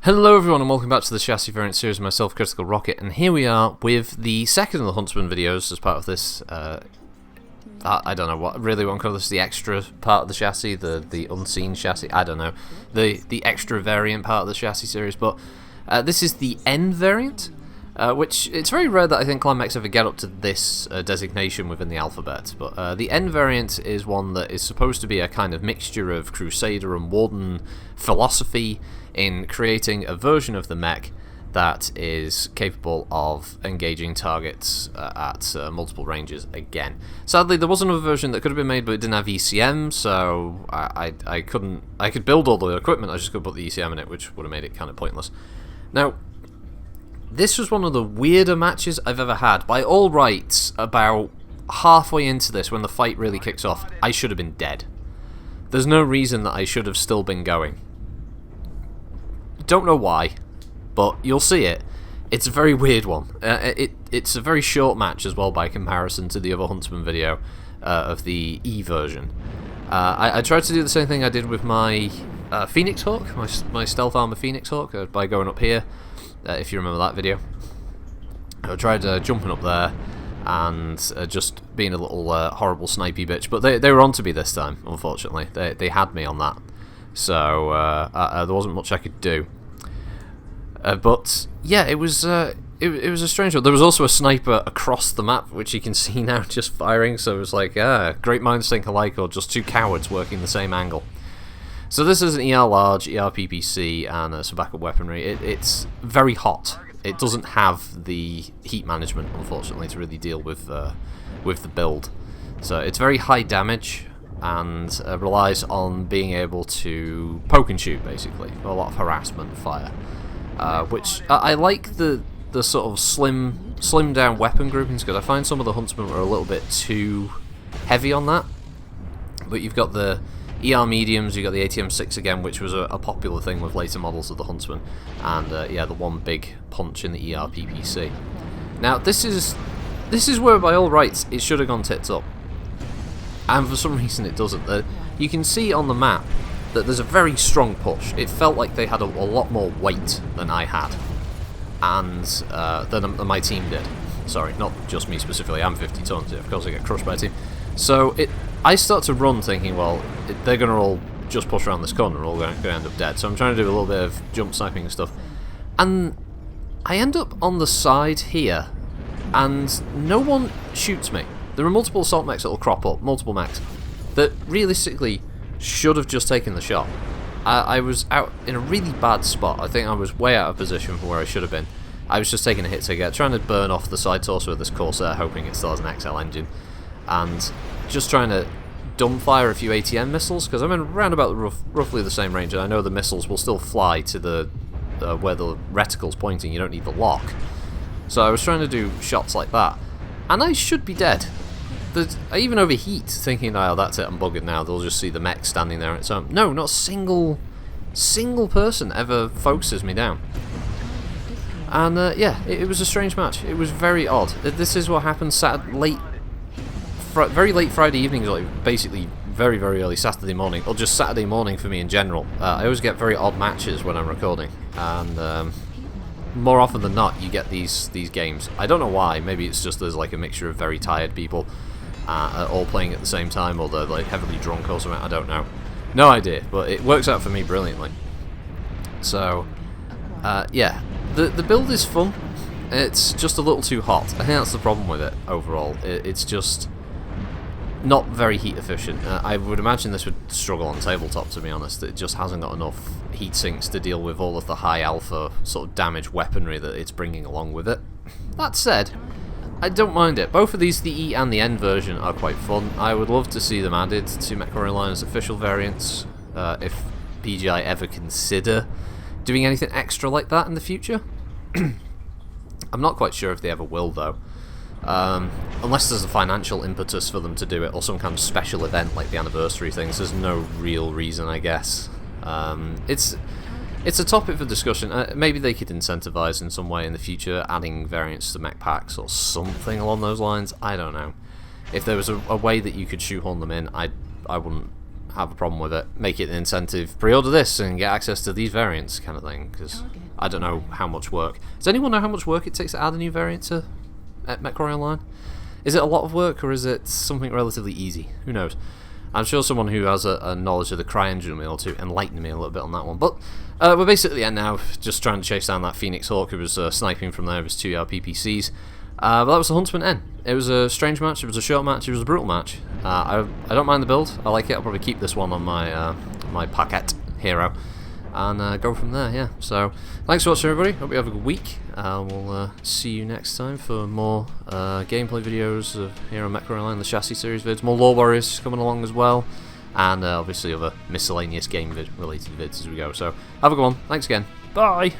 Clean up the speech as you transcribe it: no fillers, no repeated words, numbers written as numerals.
Hello everyone and welcome back to the chassis variant series of myself, Critical Rocket, and here we are with the second of the Huntsman videos as part of this, I don't know what really want to call this, the extra part of the chassis, the unseen chassis, I don't know, the extra variant part of the chassis series, but this is the N variant, which it's very rare that I think clan mechs ever get up to this designation within the alphabet, but the N variant is one that is supposed to be a kind of mixture of crusader and warden philosophy in creating a version of the mech that is capable of engaging targets at multiple ranges again. Sadly, there was another version that could have been made, but it didn't have ECM, so I couldn't. I could build all the equipment, I just couldn't put the ECM in it, which would have made it kind of pointless. Now, this was one of the weirder matches I've ever had. By all rights, about halfway into this, when the fight really kicks off, I should have been dead. There's no reason that I should have still been going. Don't know why, but you'll see it. It's a very weird one. It's a very short match as well by comparison to the other Huntsman video of the E version. I tried to do the same thing I did with my Phoenix Hawk, my stealth armor Phoenix Hawk, by going up here, if you remember that video. I tried jumping up there and just being a little horrible snipey bitch, but they were on to me this time, unfortunately. They had me on that. So there wasn't much I could do. But yeah, it was a strange one. There was also a sniper across the map, which you can see now just firing. So it was like, great minds think alike, or just two cowards working the same angle. So this is an ER large, ER PPC, and some backup weaponry. It's very hot. It doesn't have the heat management, unfortunately, to really deal with the build. So it's very high damage, and relies on being able to poke and shoot, basically. A lot of harassment fire, which I like the sort of slim down weapon groupings, because I find some of the Huntsmen were a little bit too heavy on that. But you've got the ER mediums, you've got the ATM-6 again, which was a popular thing with later models of the Huntsman, and yeah, the one big punch in the ER PPC. Now this is where by all rights it should have gone tits up. And for some reason it doesn't. You can see on the map that there's a very strong push. It felt like they had a lot more weight than I had, and than my team did. Sorry, not just me specifically. I'm 50 tons. Of course I get crushed by a team. So I start to run thinking, well, they're going to all just push around this corner. We're all going to end up dead. So I'm trying to do a little bit of jump sniping and stuff. And I end up on the side here, and no one shoots me. There are multiple assault mechs that will crop up, multiple mechs, that realistically should have just taken the shot. I was out in a really bad spot. I think I was way out of position from where I should have been. I was just taking a hit to get, trying to burn off the side torso of this Corsair, hoping it still has an XL engine, and just trying to dumbfire a few ATM missiles, because I'm in around about roughly the same range, and I know the missiles will still fly to the where the reticle's pointing. You don't need the lock. So I was trying to do shots like that, and I should be dead. I even overheat, thinking, oh, that's it, I'm buggered now, they'll just see the mech standing there on its own. No, not a single person ever focuses me down. And yeah, it was a strange match. It was very odd. This is what happened very late Friday evenings, like basically very, very early Saturday morning, or just Saturday morning for me in general. I always get very odd matches when I'm recording, and more often than not, you get these games. I don't know why. Maybe it's just there's like a mixture of very tired people all playing at the same time, or they're like heavily drunk or something. I don't know. No idea. But it works out for me brilliantly. So, yeah, the build is fun. It's just a little too hot. I think that's the problem with it overall. It's just not very heat efficient. I would imagine this would struggle on tabletop, to be honest. It just hasn't got enough heat sinks to deal with all of the high alpha sort of damage weaponry that it's bringing along with it. That said, I don't mind it. Both of these, the E and the N version, are quite fun. I would love to see them added to MechWarrior line as official variants, if PGI ever consider doing anything extra like that in the future. I'm not quite sure if they ever will, though. Unless there's a financial impetus for them to do it, or some kind of special event like the anniversary things. There's no real reason, I guess. It's a topic for discussion. Maybe they could incentivize in some way in the future, adding variants to mech packs or something along those lines. I don't know. If there was a way that you could shoehorn them in, I wouldn't have a problem with it, make it an incentive. Pre-order this and get access to these variants, kind of thing. Because I don't know how much work. Does anyone know how much work it takes to add a new variant to MechWarrior Online? Is it a lot of work, or is it something relatively easy? Who knows? I'm sure someone who has a knowledge of the CryEngine will be able to enlighten me a little bit on that one. But we're basically at the end now, just trying to chase down that Phoenix Hawk who was sniping from there with his 2-yard PPCs. But that was the Huntsman N. It was a strange match, it was a short match, it was a brutal match. I don't mind the build, I like it. I'll probably keep this one on my my packet hero and go from there, yeah. So, thanks for watching everybody, hope you have a good week. We'll see you next time for more gameplay videos of here on MechWarrior Online, the Chassis series vids, more Lore Warriors coming along as well, and obviously other miscellaneous game related vids as we go. So, have a good one, thanks again, bye!